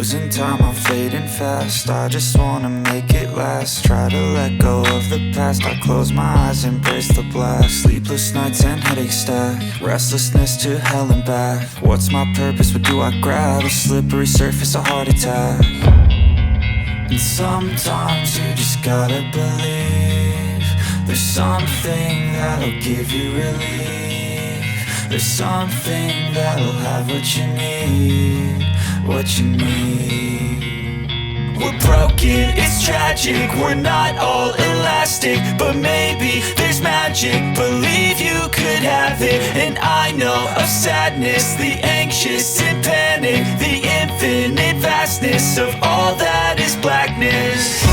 Losing time, I'm fading fast. I just wanna make it last. Try to let go of the past. I close my eyes, embrace the blast. Sleepless nights and headaches stack. Restlessness to hell and back. What's my purpose? What do I grab? A slippery surface, a heart attack. And sometimes you just gotta believe there's something that'll give you relief. There's something that'll have what you need, what you need. We're broken, it's tragic, we're not all elastic, but maybe there's magic. Believe you could have it, and I know of sadness, the anxious and panic, the infinite vastness of all that is blackness.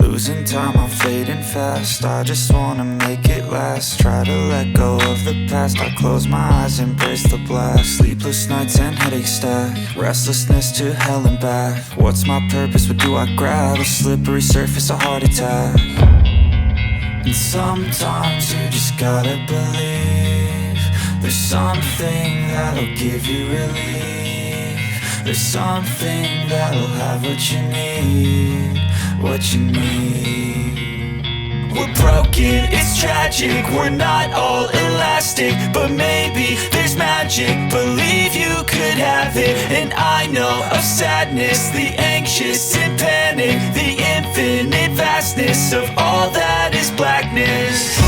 Losing time, I'm fading fast. I just wanna make it last. Try to let go of the past. I close my eyes, embrace the blast. Sleepless nights and headaches stack. Restlessness to hell and back. What's my purpose? What do I grab? A slippery surface, a heart attack. And sometimes you just gotta believe there's something that'll give you relief. There's something that'll have what you need, what you need. We're broken, it's tragic, we're not all elastic, but maybe there's magic. Believe you could have it, and I know of sadness, the anxious and panic, the infinite vastness of all that is blackness.